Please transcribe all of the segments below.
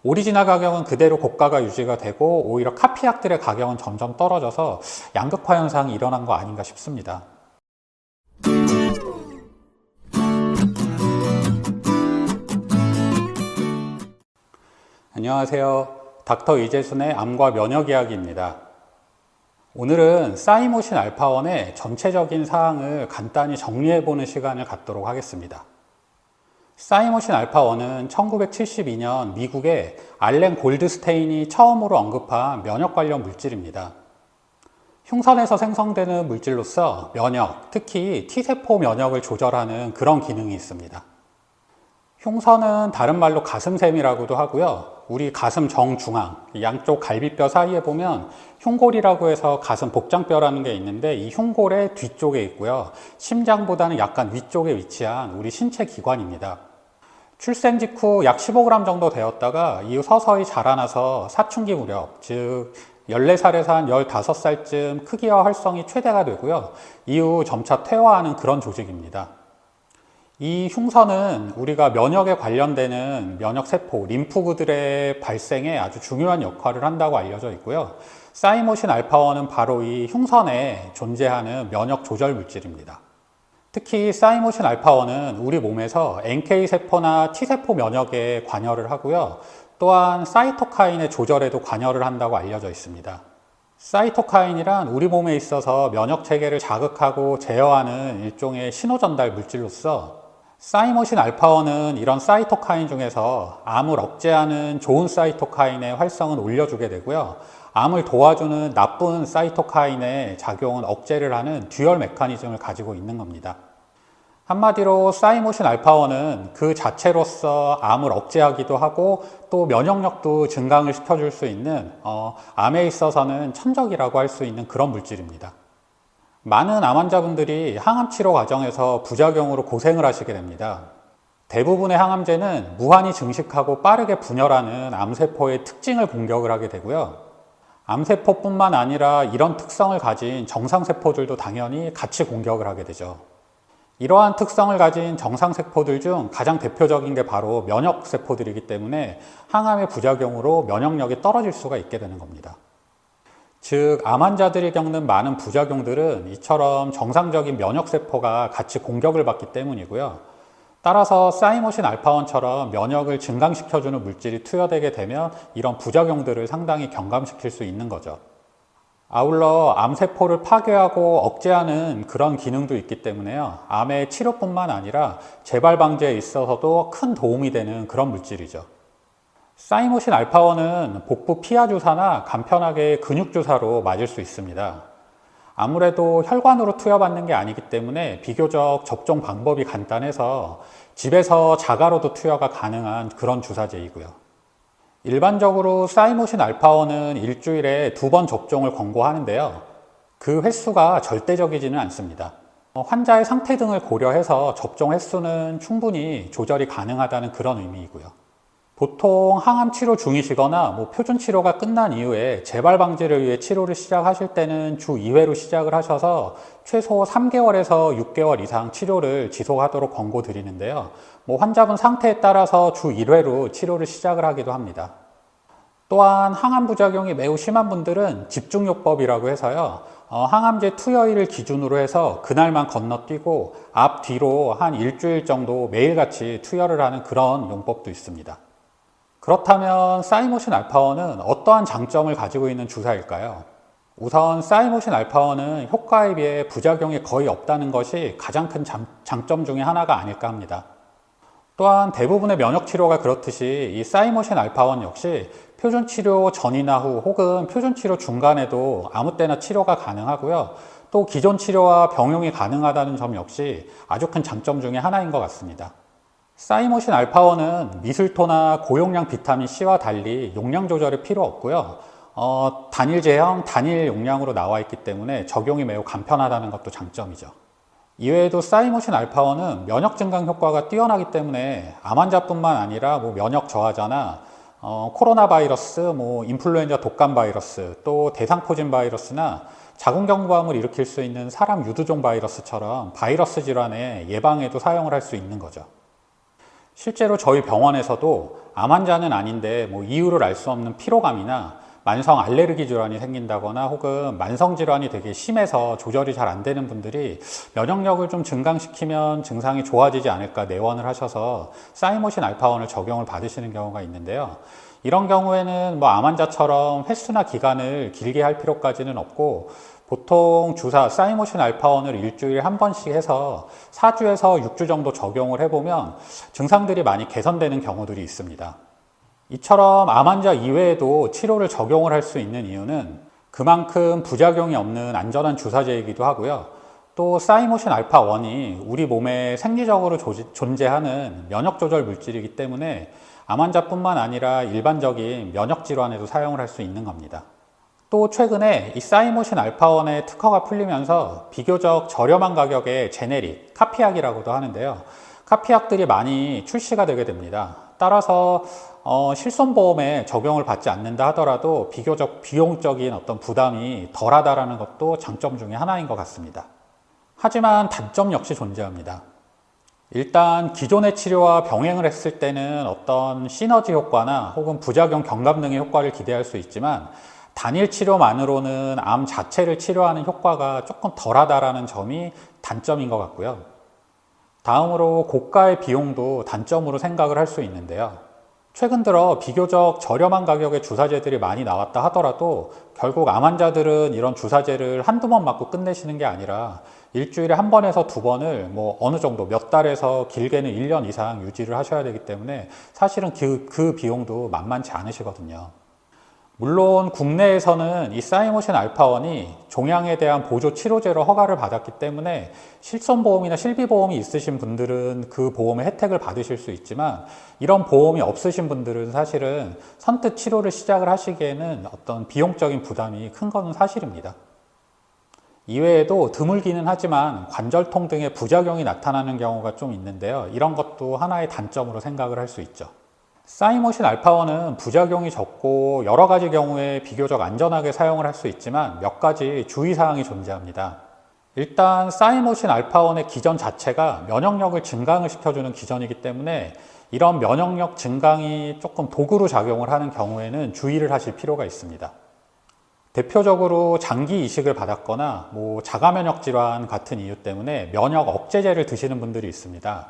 오리지널 가격은 그대로 고가가 유지가 되고 오히려 카피약들의 가격은 점점 떨어져서 양극화 현상이 일어난 거 아닌가 싶습니다. 안녕하세요. 닥터 이재순의 암과 면역 이야기입니다. 오늘은 사이모신 알파1의 전체적인 사항을 간단히 정리해보는 시간을 갖도록 하겠습니다. 사이모신 알파1은 1972년 미국의 알렌 골드스테인이 처음으로 언급한 면역 관련 물질입니다. 흉선에서 생성되는 물질로서 면역, 특히 T세포 면역을 조절하는 그런 기능이 있습니다. 흉선은 다른 말로 가슴샘이라고도 하고요. 우리 가슴 정중앙, 양쪽 갈비뼈 사이에 보면 흉골이라고 해서 가슴 복장뼈라는 게 있는데 이 흉골의 뒤쪽에 있고요. 심장보다는 약간 위쪽에 위치한 우리 신체 기관입니다. 출생 직후 약 15g 정도 되었다가 이후 서서히 자라나서 사춘기 무렵, 즉 14살에서 한 15살쯤 크기와 활성이 최대가 되고요. 이후 점차 퇴화하는 그런 조직입니다. 이 흉선은 우리가 면역에 관련되는 면역세포, 림프구들의 발생에 아주 중요한 역할을 한다고 알려져 있고요. 사이모신 알파1은 바로 이 흉선에 존재하는 면역 조절 물질입니다. 특히 사이모신 알파1은 우리 몸에서 NK세포나 T세포 면역에 관여를 하고요. 또한 사이토카인의 조절에도 관여를 한다고 알려져 있습니다. 사이토카인이란 우리 몸에 있어서 면역 체계를 자극하고 제어하는 일종의 신호 전달 물질로서 사이모신 알파1은 이런 사이토카인 중에서 암을 억제하는 좋은 사이토카인의 활성은 올려주게 되고요. 암을 도와주는 나쁜 사이토카인의 작용은 억제를 하는 듀얼 메커니즘을 가지고 있는 겁니다. 한마디로 사이모신 알파1은 그 자체로서 암을 억제하기도 하고 또 면역력도 증강을 시켜줄 수 있는 암에 있어서는 천적이라고 할 수 있는 그런 물질입니다. 많은 암 환자분들이 항암 치료 과정에서 부작용으로 고생을 하시게 됩니다. 대부분의 항암제는 무한히 증식하고 빠르게 분열하는 암세포의 특징을 공격을 하게 되고요. 암세포뿐만 아니라 이런 특성을 가진 정상세포들도 당연히 같이 공격을 하게 되죠. 이러한 특성을 가진 정상세포들 중 가장 대표적인 게 바로 면역세포들이기 때문에 항암의 부작용으로 면역력이 떨어질 수가 있게 되는 겁니다. 즉, 암 환자들이 겪는 많은 부작용들은 이처럼 정상적인 면역세포가 같이 공격을 받기 때문이고요. 따라서 사이모신 알파1처럼 면역을 증강시켜주는 물질이 투여되게 되면 이런 부작용들을 상당히 경감시킬 수 있는 거죠. 아울러 암세포를 파괴하고 억제하는 그런 기능도 있기 때문에요. 암의 치료뿐만 아니라 재발 방지에 있어서도 큰 도움이 되는 그런 물질이죠. 사이모신 알파1은 복부 피하 주사나 간편하게 근육 주사로 맞을 수 있습니다. 아무래도 혈관으로 투여받는 게 아니기 때문에 비교적 접종 방법이 간단해서 집에서 자가로도 투여가 가능한 그런 주사제이고요. 일반적으로 사이모신 알파1은 일주일에 2번 접종을 권고하는데요. 그 횟수가 절대적이지는 않습니다. 환자의 상태 등을 고려해서 접종 횟수는 충분히 조절이 가능하다는 그런 의미이고요. 보통 항암 치료 중이시거나 표준 치료가 끝난 이후에 재발 방지를 위해 치료를 시작하실 때는 주 2회로 시작을 하셔서 최소 3개월에서 6개월 이상 치료를 지속하도록 권고드리는데요. 환자분 상태에 따라서 주 1회로 치료를 시작을 하기도 합니다. 또한 항암 부작용이 매우 심한 분들은 집중요법이라고 해서요. 항암제 투여일을 기준으로 해서 그날만 건너뛰고 앞 뒤로 한 일주일 정도 매일같이 투여를 하는 그런 용법도 있습니다. 그렇다면 사이모신 알파1은 어떠한 장점을 가지고 있는 주사일까요? 우선 사이모신 알파1은 효과에 비해 부작용이 거의 없다는 것이 가장 큰 장점 중에 하나가 아닐까 합니다. 또한 대부분의 면역치료가 그렇듯이 이 사이모신 알파1 역시 표준치료 전이나 후 혹은 표준치료 중간에도 아무 때나 치료가 가능하고요. 또 기존 치료와 병용이 가능하다는 점 역시 아주 큰 장점 중에 하나인 것 같습니다. 사이모신 알파1은 미술토나 고용량 비타민 C와 달리 용량 조절이 필요 없고요. 단일 제형, 단일 용량으로 나와 있기 때문에 적용이 매우 간편하다는 것도 장점이죠. 이외에도 사이모신 알파1은 면역 증강 효과가 뛰어나기 때문에 암 환자뿐만 아니라 면역 저하자나 코로나 바이러스, 인플루엔자 독감 바이러스, 또 대상포진 바이러스나 자궁경부암을 일으킬 수 있는 사람 유두종 바이러스처럼 바이러스 질환의 예방에도 사용을 할 수 있는 거죠. 실제로 저희 병원에서도 암 환자는 아닌데 뭐 이유를 알 수 없는 피로감이나 만성 알레르기 질환이 생긴다거나 혹은 만성 질환이 되게 심해서 조절이 잘 안 되는 분들이 면역력을 좀 증강시키면 증상이 좋아지지 않을까 내원을 하셔서 사이모신 알파원을 적용을 받으시는 경우가 있는데요. 이런 경우에는 뭐 암 환자처럼 횟수나 기간을 길게 할 필요까지는 없고 보통 주사 사이모신 알파원을 일주일에 한 번씩 해서 4주에서 6주 정도 적용을 해보면 증상들이 많이 개선되는 경우들이 있습니다. 이처럼 암 환자 이외에도 치료를 적용을 할 수 있는 이유는 그만큼 부작용이 없는 안전한 주사제이기도 하고요. 또 사이모신 알파1이 우리 몸에 생리적으로 존재하는 면역 조절 물질이기 때문에 암 환자뿐만 아니라 일반적인 면역 질환에도 사용을 할 수 있는 겁니다. 또 최근에 이 사이모신 알파1의 특허가 풀리면서 비교적 저렴한 가격의 제네릭, 카피약이라고도 하는데요. 카피약들이 많이 출시가 되게 됩니다. 따라서 실손보험에 적용을 받지 않는다 하더라도 비교적 비용적인 어떤 부담이 덜하다라는 것도 장점 중에 하나인 것 같습니다. 하지만 단점 역시 존재합니다. 일단 기존의 치료와 병행을 했을 때는 어떤 시너지 효과나 혹은 부작용 경감 등의 효과를 기대할 수 있지만 단일 치료만으로는 암 자체를 치료하는 효과가 조금 덜하다라는 점이 단점인 것 같고요. 다음으로 고가의 비용도 단점으로 생각을 할 수 있는데요. 최근 들어 비교적 저렴한 가격의 주사제들이 많이 나왔다 하더라도 결국 암 환자들은 이런 주사제를 한두 번 맞고 끝내시는 게 아니라 일주일에 한 번에서 두 번을 뭐 어느 정도 몇 달에서 길게는 1년 이상 유지를 하셔야 되기 때문에 사실은 그 비용도 만만치 않으시거든요. 물론 국내에서는 이 사이모신 알파1이 종양에 대한 보조 치료제로 허가를 받았기 때문에 실손보험이나 실비보험이 있으신 분들은 그 보험의 혜택을 받으실 수 있지만 이런 보험이 없으신 분들은 사실은 선뜻 치료를 시작을 하시기에는 어떤 비용적인 부담이 큰 것은 사실입니다. 이외에도 드물기는 하지만 관절통 등의 부작용이 나타나는 경우가 좀 있는데요. 이런 것도 하나의 단점으로 생각을 할 수 있죠. 사이모신 알파1은 부작용이 적고 여러 가지 경우에 비교적 안전하게 사용을 할 수 있지만 몇 가지 주의사항이 존재합니다. 일단 사이모신 알파1의 기전 자체가 면역력을 증강을 시켜주는 기전이기 때문에 이런 면역력 증강이 조금 도구로 작용을 하는 경우에는 주의를 하실 필요가 있습니다. 대표적으로 장기 이식을 받았거나 뭐 자가면역 질환 같은 이유 때문에 면역 억제제를 드시는 분들이 있습니다.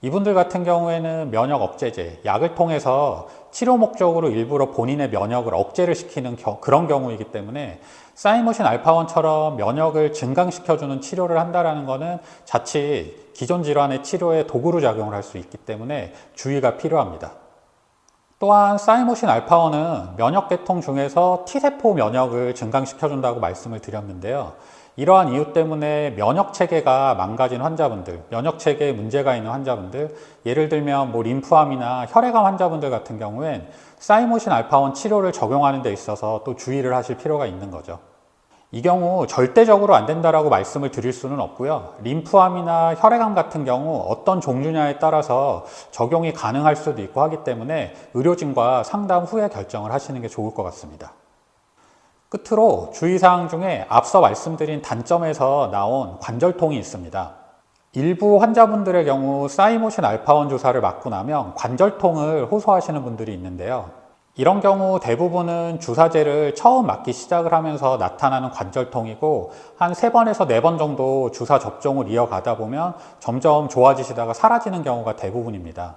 이분들 같은 경우에는 면역 억제제, 약을 통해서 치료 목적으로 일부러 본인의 면역을 억제를 시키는 그런 경우이기 때문에 사이모신 알파1처럼 면역을 증강시켜주는 치료를 한다는 것은 자칫 기존 질환의 치료에 도구로 작용을 할 수 있기 때문에 주의가 필요합니다. 또한 사이모신 알파1은 면역계통 중에서 T세포 면역을 증강시켜준다고 말씀을 드렸는데요. 이러한 이유 때문에 면역체계가 망가진 환자분들, 면역체계에 문제가 있는 환자분들, 예를 들면 뭐 림프암이나 혈액암 환자분들 같은 경우엔 사이모신 알파1 치료를 적용하는 데 있어서 또 주의를 하실 필요가 있는 거죠. 이 경우 절대적으로 안 된다라고 말씀을 드릴 수는 없고요. 림프암이나 혈액암 같은 경우 어떤 종류냐에 따라서 적용이 가능할 수도 있고 하기 때문에 의료진과 상담 후에 결정을 하시는 게 좋을 것 같습니다. 끝으로 주의사항 중에 앞서 말씀드린 단점에서 나온 관절통이 있습니다. 일부 환자분들의 경우 사이모신 알파1 주사를 맞고 나면 관절통을 호소하시는 분들이 있는데요. 이런 경우 대부분은 주사제를 처음 맞기 시작을 하면서 나타나는 관절통이고 한 3번에서 4번 정도 주사 접종을 이어가다 보면 점점 좋아지시다가 사라지는 경우가 대부분입니다.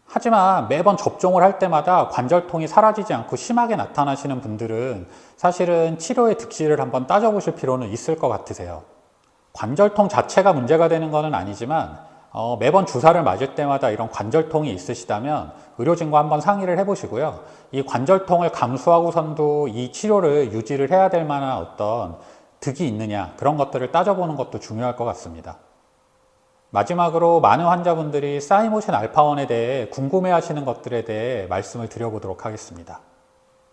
하지만 매번 접종을 할 때마다 관절통이 사라지지 않고 심하게 나타나시는 분들은 사실은 치료의 득실을 한번 따져보실 필요는 있을 것 같으세요. 관절통 자체가 문제가 되는 것은 아니지만 매번 주사를 맞을 때마다 이런 관절통이 있으시다면 의료진과 한번 상의를 해보시고요. 이 관절통을 감수하고선도 이 치료를 유지를 해야 될 만한 어떤 득이 있느냐 그런 것들을 따져보는 것도 중요할 것 같습니다. 마지막으로 많은 환자분들이 사이모신 알파1에 대해 궁금해 하시는 것들에 대해 말씀을 드려보도록 하겠습니다.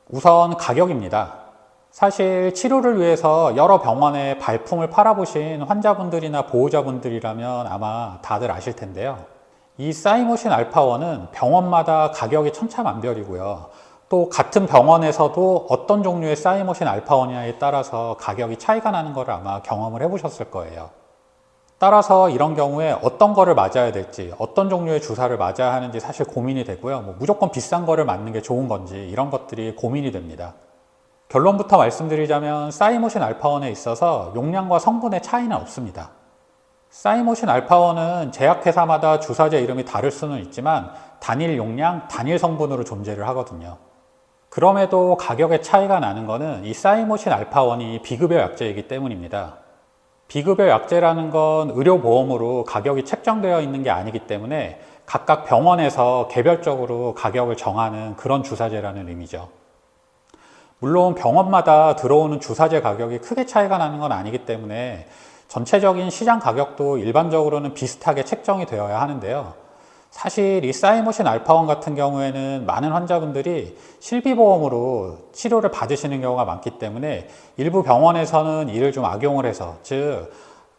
우선 가격입니다. 사실 치료를 위해서 여러 병원에 발품을 팔아보신 환자분들이나 보호자분들이라면 아마 다들 아실 텐데요. 이 사이모신 알파1은 병원마다 가격이 천차만별이고요. 또 같은 병원에서도 어떤 종류의 사이모신 알파1이냐에 따라서 가격이 차이가 나는 걸 아마 경험을 해보셨을 거예요. 따라서 이런 경우에 어떤 거를 맞아야 될지, 어떤 종류의 주사를 맞아야 하는지 사실 고민이 되고요. 무조건 비싼 거를 맞는 게 좋은 건지 이런 것들이 고민이 됩니다. 결론부터 말씀드리자면 사이모신 알파1에 있어서 용량과 성분의 차이는 없습니다. 사이모신 알파1은 제약회사마다 주사제 이름이 다를 수는 있지만 단일 용량, 단일 성분으로 존재를 하거든요. 그럼에도 가격의 차이가 나는 것은 이 사이모신 알파1이 비급여 약제이기 때문입니다. 비급여 약제라는 건 의료보험으로 가격이 책정되어 있는 게 아니기 때문에 각각 병원에서 개별적으로 가격을 정하는 그런 주사제라는 의미죠. 물론 병원마다 들어오는 주사제 가격이 크게 차이가 나는 건 아니기 때문에 전체적인 시장 가격도 일반적으로는 비슷하게 책정이 되어야 하는데요. 사실 이 사이모신 알파1 같은 경우에는 많은 환자분들이 실비보험으로 치료를 받으시는 경우가 많기 때문에 일부 병원에서는 이를 좀 악용을 해서, 즉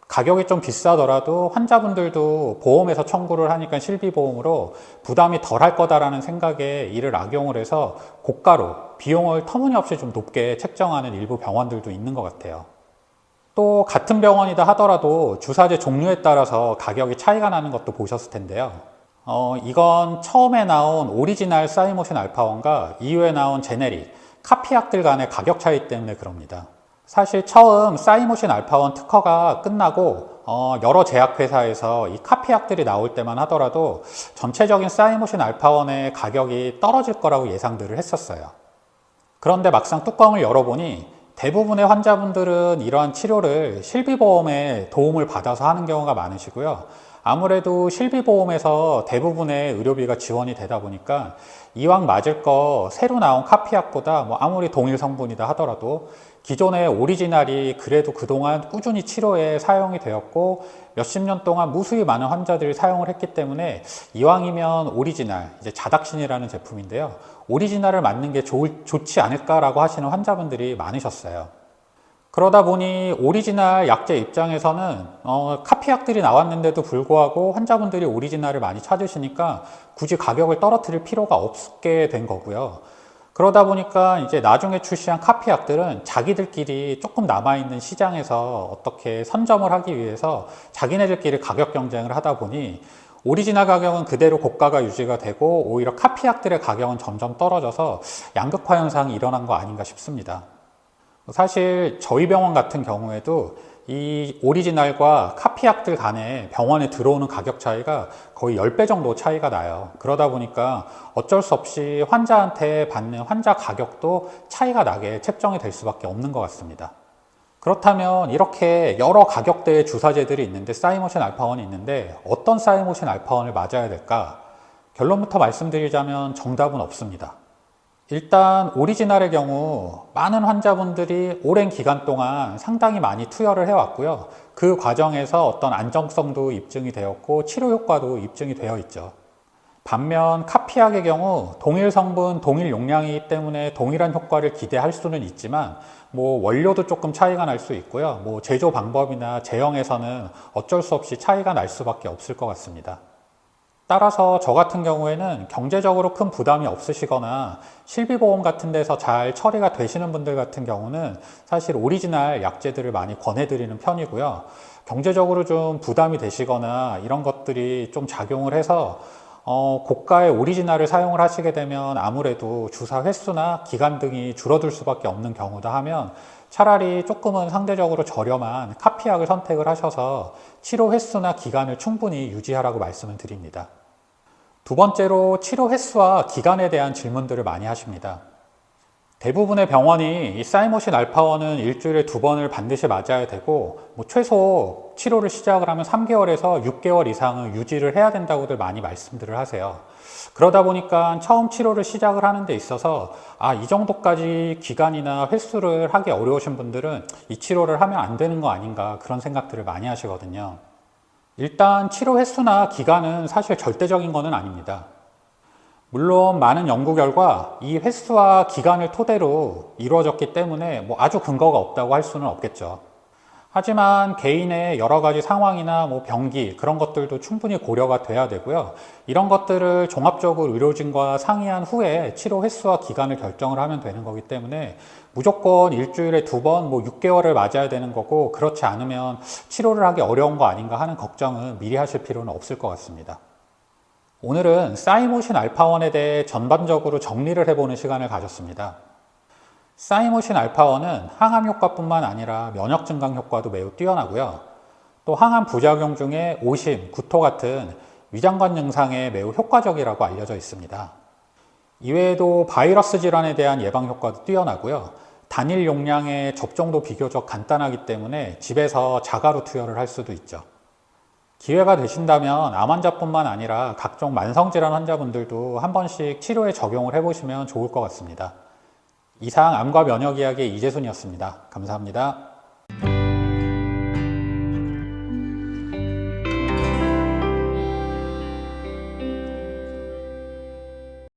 가격이 좀 비싸더라도 환자분들도 보험에서 청구를 하니까 실비보험으로 부담이 덜할 거다라는 생각에 이를 악용을 해서 고가로 비용을 터무니없이 좀 높게 책정하는 일부 병원들도 있는 것 같아요. 또 같은 병원이다 하더라도 주사제 종류에 따라서 가격이 차이가 나는 것도 보셨을 텐데요. 이건 처음에 나온 오리지널 사이모신 알파1과 이후에 나온 제네릭, 카피약들 간의 가격 차이 때문에 그럽니다. 사실 처음 사이모신 알파1 특허가 끝나고 여러 제약회사에서 이 카피약들이 나올 때만 하더라도 전체적인 사이모신 알파1의 가격이 떨어질 거라고 예상들을 했었어요. 그런데 막상 뚜껑을 열어보니 대부분의 환자분들은 이러한 치료를 실비보험의 도움을 받아서 하는 경우가 많으시고요. 아무래도 실비보험에서 대부분의 의료비가 지원이 되다 보니까 이왕 맞을 거 새로 나온 카피약보다 아무리 동일 성분이다 하더라도 기존의 오리지널이 그래도 그동안 꾸준히 치료에 사용이 되었고 몇십 년 동안 무수히 많은 환자들이 사용을 했기 때문에 이왕이면 오리지널, 이제 자닥신이라는 제품인데요. 오리지널을 맞는 게 좋지 않을까라고 하시는 환자분들이 많으셨어요. 그러다 보니 오리지널 약제 입장에서는 카피약들이 나왔는데도 불구하고 환자분들이 오리지널을 많이 찾으시니까 굳이 가격을 떨어뜨릴 필요가 없게 된 거고요. 그러다 보니까 이제 나중에 출시한 카피약들은 자기들끼리 조금 남아있는 시장에서 어떻게 선점을 하기 위해서 자기네들끼리 가격 경쟁을 하다 보니 오리지널 가격은 그대로 고가가 유지가 되고 오히려 카피약들의 가격은 점점 떨어져서 양극화 현상이 일어난 거 아닌가 싶습니다. 사실 저희 병원 같은 경우에도 이 오리지널과 카피약들 간에 병원에 들어오는 가격 차이가 거의 10배 정도 차이가 나요. 그러다 보니까 어쩔 수 없이 환자한테 받는 환자 가격도 차이가 나게 책정이 될 수밖에 없는 것 같습니다. 그렇다면 이렇게 여러 가격대의 주사제들이 있는데 사이모신 알파1이 있는데 어떤 사이모신 알파1을 맞아야 될까? 결론부터 말씀드리자면 정답은 없습니다. 일단 오리지널의 경우 많은 환자분들이 오랜 기간 동안 상당히 많이 투여를 해왔고요. 그 과정에서 어떤 안정성도 입증이 되었고 치료 효과도 입증이 되어 있죠. 반면 카피약의 경우 동일 성분, 동일 용량이기 때문에 동일한 효과를 기대할 수는 있지만 원료도 조금 차이가 날 수 있고요. 제조 방법이나 제형에서는 어쩔 수 없이 차이가 날 수밖에 없을 것 같습니다. 따라서 저 같은 경우에는 경제적으로 큰 부담이 없으시거나 실비보험 같은 데서 잘 처리가 되시는 분들 같은 경우는 사실 오리지널 약제들을 많이 권해드리는 편이고요. 경제적으로 좀 부담이 되시거나 이런 것들이 좀 작용을 해서 고가의 오리지널을 사용을 하시게 되면 아무래도 주사 횟수나 기간 등이 줄어들 수밖에 없는 경우다 하면 차라리 조금은 상대적으로 저렴한 카피약을 선택을 하셔서 치료 횟수나 기간을 충분히 유지하라고 말씀을 드립니다. 두 번째로 치료 횟수와 기간에 대한 질문들을 많이 하십니다. 대부분의 병원이 이 사이모신 알파1은 일주일에 2번을 반드시 맞아야 되고 최소 치료를 시작을 하면 3개월에서 6개월 이상은 유지를 해야 된다고들 많이 말씀들을 하세요. 그러다 보니까 처음 치료를 시작을 하는 데 있어서 이 정도까지 기간이나 횟수를 하기 어려우신 분들은 이 치료를 하면 안 되는 거 아닌가 그런 생각들을 많이 하시거든요. 일단 치료 횟수나 기간은 사실 절대적인 거는 아닙니다. 물론 많은 연구 결과 이 횟수와 기간을 토대로 이루어졌기 때문에 아주 근거가 없다고 할 수는 없겠죠. 하지만 개인의 여러 가지 상황이나 병기 그런 것들도 충분히 고려가 돼야 되고요. 이런 것들을 종합적으로 의료진과 상의한 후에 치료 횟수와 기간을 결정을 하면 되는 거기 때문에 무조건 일주일에 2번, 6개월을 맞아야 되는 거고, 그렇지 않으면 치료를 하기 어려운 거 아닌가 하는 걱정은 미리 하실 필요는 없을 것 같습니다. 오늘은 사이모신 알파1에 대해 전반적으로 정리를 해보는 시간을 가졌습니다. 사이모신 알파1은 항암 효과뿐만 아니라 면역 증강 효과도 매우 뛰어나고요. 또 항암 부작용 중에 오심, 구토 같은 위장관 증상에 매우 효과적이라고 알려져 있습니다. 이외에도 바이러스 질환에 대한 예방 효과도 뛰어나고요. 단일 용량의 접종도 비교적 간단하기 때문에 집에서 자가로 투여를 할 수도 있죠. 기회가 되신다면 암 환자뿐만 아니라 각종 만성질환 환자분들도 한 번씩 치료에 적용을 해보시면 좋을 것 같습니다. 이상 암과 면역 이야기의 이재순이었습니다. 감사합니다.